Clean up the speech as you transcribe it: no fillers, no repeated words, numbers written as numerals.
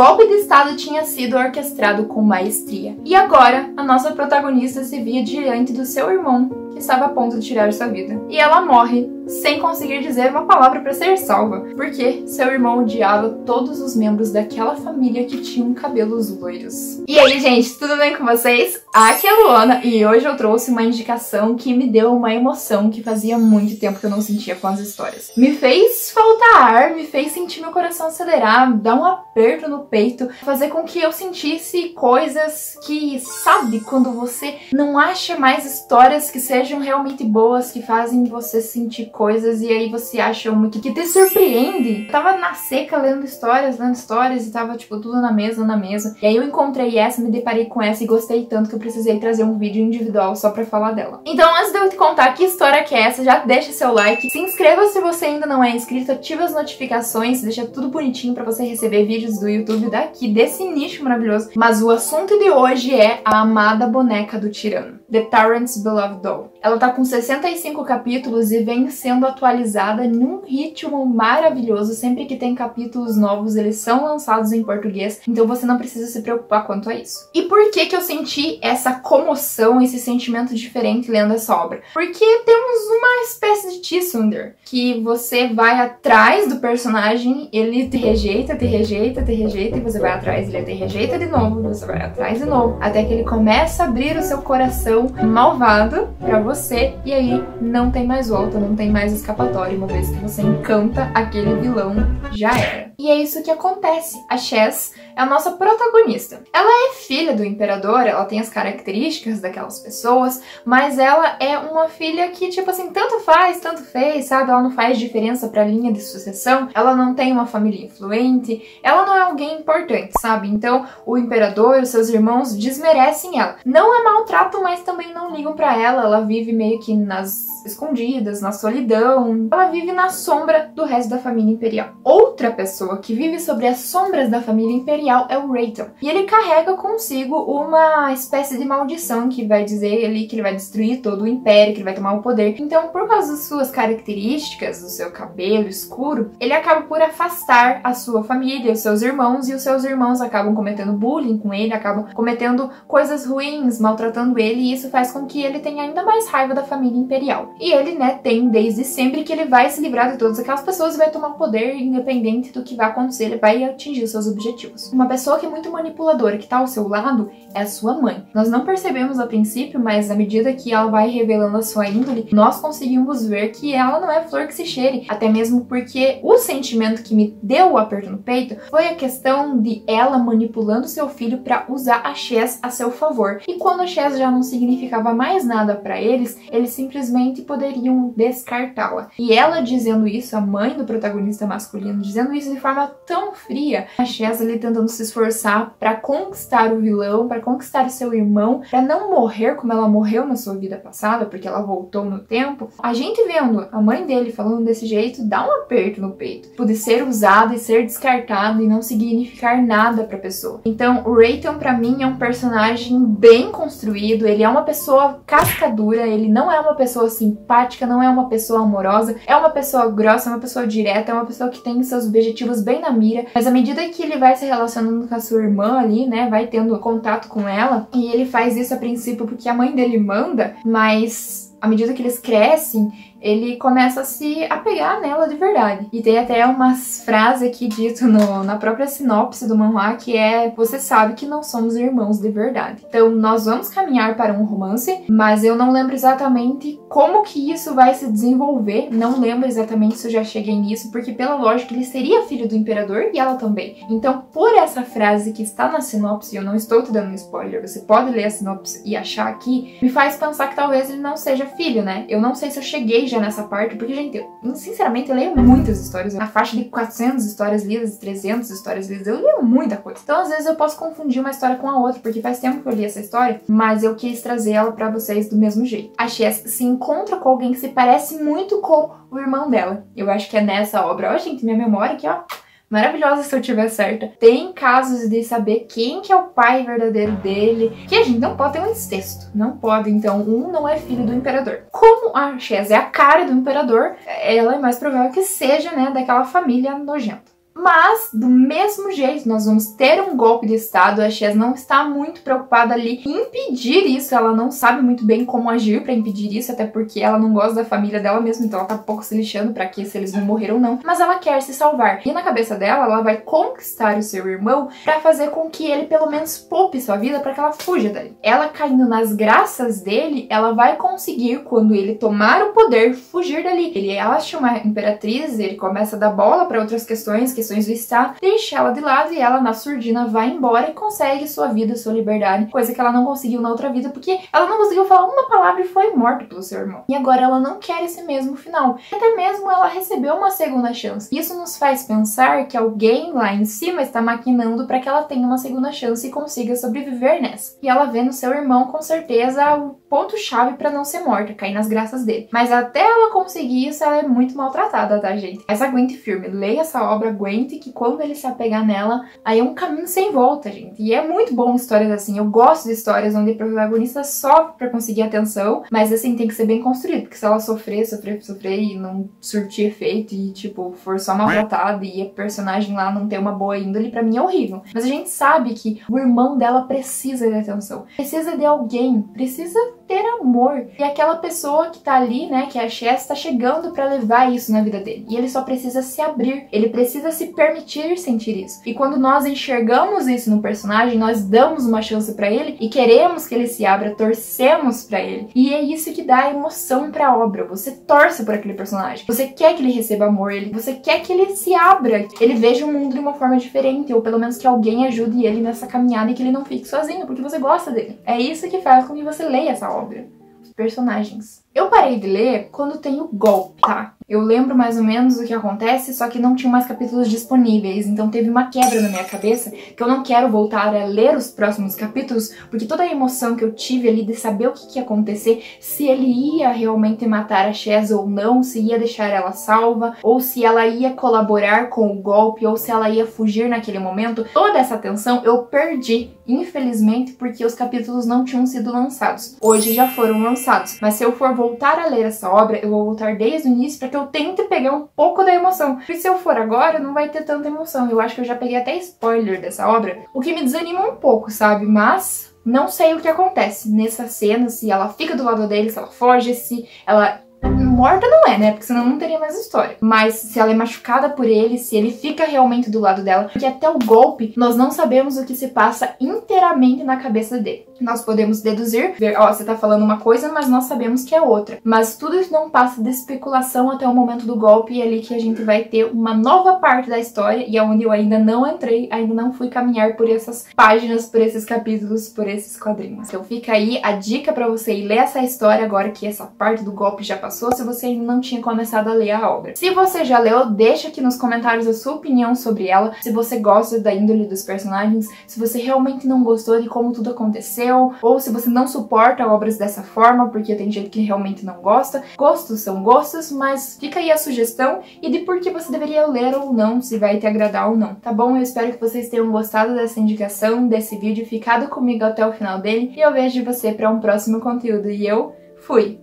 golpe de estado tinha sido orquestrado com maestria. E agora, a nossa protagonista se via diante do seu irmão, que estava a ponto de tirar sua vida. E ela morre sem conseguir dizer uma palavra para ser salva, porque seu irmão odiava todos os membros daquela família que tinham cabelos loiros. E aí, gente, tudo bem com vocês? Aqui é a Luana e hoje eu trouxe uma indicação que me deu uma emoção que fazia muito tempo que eu não sentia com as histórias. Me fez faltar ar, me fez sentir meu coração acelerar, dar um aperto no peito, fazer com que eu sentisse coisas que, sabe, quando você não acha mais histórias que sejam realmente boas, que fazem você sentir coisas e aí você acha uma que te surpreende. Eu tava na seca lendo histórias e tava tipo tudo na mesa. E aí eu encontrei essa, me deparei com essa e gostei tanto que eu precisei trazer um vídeo individual só pra falar dela. Então antes de eu te contar que história que é essa, já deixa seu like, se inscreva se você ainda não é inscrito, ativa as notificações, deixa tudo bonitinho pra você receber vídeos do YouTube daqui, desse nicho maravilhoso. Mas o assunto de hoje é a amada boneca do tirano, The Tyrant's Beloved Doll. Ela tá com 65 capítulos e vem sendo atualizada num ritmo maravilhoso. Sempre que tem capítulos novos, eles são lançados em português, então você não precisa se preocupar quanto a isso. E por que que eu senti essa comoção, esse sentimento diferente lendo essa obra? Porque temos uma espécie de T-Sunder, que você vai atrás do personagem, ele te rejeita, e você vai atrás, ele te rejeita de novo, você vai atrás de novo, até que ele começa a abrir o seu coração malvado pra você, e aí não tem mais volta, não tem mais escapatória. Uma vez que você encanta aquele vilão, já era. E é isso que acontece. A Chess é a nossa protagonista. Ela é filha do imperador, ela tem as características daquelas pessoas, mas ela é uma filha que, tipo assim, tanto faz, tanto fez, sabe? Ela não faz diferença pra linha de sucessão, ela não tem uma família influente, ela não é alguém importante, sabe? Então, o imperador, os seus irmãos desmerecem ela. Não é maltrato, mas também não ligam pra ela vive meio que nas escondidas, na solidão. Ela vive na sombra do resto da família imperial. Outra pessoa que vive sobre as sombras da família imperial é o Rayton. E ele carrega consigo uma espécie de maldição que vai dizer ele que ele vai destruir todo o império, que ele vai tomar o poder. Então, por causa das suas características, do seu cabelo escuro, ele acaba por afastar a sua família, os seus irmãos, e os seus irmãos acabam cometendo bullying com ele, acabam cometendo coisas ruins, maltratando ele, e isso faz com que ele tenha ainda mais raiva da família imperial. E ele, né, tem desde sempre que ele vai se livrar de todas aquelas pessoas e vai tomar poder independente do que vai acontecer, ele vai atingir os seus objetivos. Uma pessoa que é muito manipuladora, que tá ao seu lado, é a sua mãe. Nós não percebemos a princípio, mas à medida que ela vai revelando a sua índole, nós conseguimos ver que ela não é flor que se cheire, até mesmo porque o sentimento que me deu o aperto no peito foi a questão de ela manipulando seu filho para usar a Chess a seu favor. E quando a Chess já não significava mais nada para eles simplesmente poderiam descartá-la. E ela dizendo isso, a mãe do protagonista masculino, dizendo isso de forma tão fria, a Chess ali tentando se esforçar para conquistar o vilão, para conquistar o seu irmão, para não morrer como ela morreu na sua vida passada, porque ela voltou no tempo. A gente vendo a mãe dele falando desse jeito, dá um aperto no peito. Poder ser usado e ser descartado e não significar nada pra pessoa. Então, o Rayton pra mim é um personagem bem construído, ele é uma pessoa cascadura, ele não é uma pessoa simpática, não é uma pessoa amorosa, é uma pessoa grossa, é uma pessoa direta, é uma pessoa que tem seus objetivos bem na mira, mas à medida que ele vai se relacionando com a sua irmã ali, né, vai tendo contato com ela, e ele faz isso a princípio porque a mãe dele manda, mas à medida que eles crescem, ele começa a se apegar nela de verdade. E tem até umas frases aqui dito na própria sinopse do manhwa que é: você sabe que não somos irmãos de verdade. Então nós vamos caminhar para um romance, mas eu não lembro exatamente como que isso vai se desenvolver, não lembro exatamente se eu já cheguei nisso, porque pela lógica ele seria filho do imperador e ela também. Então por essa frase que está na sinopse, eu não estou te dando um spoiler, você pode ler a sinopse e achar aqui, me faz pensar que talvez ele não seja filho, né? Eu não sei se eu cheguei já nessa parte, porque, gente, eu, sinceramente, eu leio muitas histórias, na faixa de 400 histórias lidas, 300 histórias lidas, eu leio muita coisa. Então, às vezes, eu posso confundir uma história com a outra, porque faz tempo que eu li essa história, mas eu quis trazer ela pra vocês do mesmo jeito. A Chess se encontra com alguém que se parece muito com o irmão dela. Eu acho que é nessa obra. Ó, gente, minha memória aqui, ó, maravilhosa se eu tiver certa. Tem casos de saber quem que é o pai verdadeiro dele, que a gente não pode ter um incesto. Não pode, então um não é filho do imperador. Como a Chess é a cara do imperador, ela é mais provável que seja, né, daquela família nojenta. Mas, do mesmo jeito, nós vamos ter um golpe de estado. A Chaz não está muito preocupada ali em impedir isso. Ela não sabe muito bem como agir pra impedir isso, até porque ela não gosta da família dela mesmo, então ela tá pouco se lixando pra que se eles vão morrer ou não. Mas ela quer se salvar. E na cabeça dela, ela vai conquistar o seu irmão pra fazer com que ele pelo menos poupe sua vida pra que ela fuja dali. Ela caindo nas graças dele, ela vai conseguir, quando ele tomar o poder, fugir dali. Ele acha uma imperatriz, ele começa a dar bola pra outras questões do Estado, deixa ela de lado e ela, na surdina, vai embora e consegue sua vida, sua liberdade, coisa que ela não conseguiu na outra vida, porque ela não conseguiu falar uma palavra e foi morta pelo seu irmão. E agora ela não quer esse mesmo final. Até mesmo ela recebeu uma segunda chance. Isso nos faz pensar que alguém lá em cima está maquinando para que ela tenha uma segunda chance e consiga sobreviver nessa. E ela vê no seu irmão, com certeza, o ponto-chave para não ser morta, cair nas graças dele. Mas até ela conseguir isso, ela é muito maltratada, tá, gente? Mas aguente firme, leia essa obra, aguente, que quando ele se apegar nela, aí é um caminho sem volta, gente. E é muito bom histórias assim. Eu gosto de histórias onde o protagonista sofre pra conseguir atenção, mas assim, tem que ser bem construído, porque se ela sofrer e não surtir efeito e, tipo, for só maltratada e a personagem lá não ter uma boa índole, pra mim é horrível. Mas a gente sabe que o irmão dela precisa de atenção, precisa de alguém, precisa ter amor. E aquela pessoa que tá ali, né, que é a Chaz, tá chegando pra levar isso na vida dele. E ele só precisa se abrir, ele precisa se permitir sentir isso. E quando nós enxergamos isso no personagem, nós damos uma chance pra ele e queremos que ele se abra, torcemos pra ele. E é isso que dá emoção pra obra. Você torce por aquele personagem. Você quer que ele receba amor, você quer que ele se abra, que ele veja o mundo de uma forma diferente, ou pelo menos que alguém ajude ele nessa caminhada e que ele não fique sozinho, porque você gosta dele. É isso que faz com que você leia essa obra. Os personagens. Eu parei de ler quando tem o golpe, tá? Eu lembro mais ou menos o que acontece, só que não tinha mais capítulos disponíveis, então teve uma quebra na minha cabeça, que eu não quero voltar a ler os próximos capítulos, porque toda a emoção que eu tive ali de saber o que ia acontecer, se ele ia realmente matar a Chaz ou não, se ia deixar ela salva, ou se ela ia colaborar com o golpe, ou se ela ia fugir naquele momento, toda essa tensão eu perdi, infelizmente, porque os capítulos não tinham sido lançados. Hoje já foram lançados, mas se eu for voltar a ler essa obra, eu vou voltar desde o início para que eu tente pegar um pouco da emoção. Porque se eu for agora, não vai ter tanta emoção. Eu acho que eu já peguei até spoiler dessa obra, o que me desanima um pouco, sabe? Mas não sei o que acontece nessa cena, se ela fica do lado dele, se ela foge, se ela... Morta não é, né? Porque senão não teria mais história. Mas se ela é machucada por ele, se ele fica realmente do lado dela, porque até o golpe, nós não sabemos o que se passa inteiramente na cabeça dele. Nós podemos deduzir, ver, ó, você tá falando uma coisa, mas nós sabemos que é outra. Mas tudo isso não passa de especulação até o momento do golpe, e é ali que a gente vai ter uma nova parte da história, e é onde eu ainda não entrei, ainda não fui caminhar por essas páginas, por esses capítulos, por esses quadrinhos. Então fica aí a dica pra você ir ler essa história agora que essa parte do golpe já passou, se você ainda não tinha começado a ler a obra. Se você já leu, deixa aqui nos comentários a sua opinião sobre ela, se você gosta da índole dos personagens, se você realmente não gostou de como tudo aconteceu, ou se você não suporta obras dessa forma, porque tem gente que realmente não gosta. Gostos são gostos, mas fica aí a sugestão e de por que você deveria ler ou não, se vai te agradar ou não, tá bom? Eu espero que vocês tenham gostado dessa indicação, desse vídeo, ficado comigo até o final dele, e eu vejo você para um próximo conteúdo, e eu fui!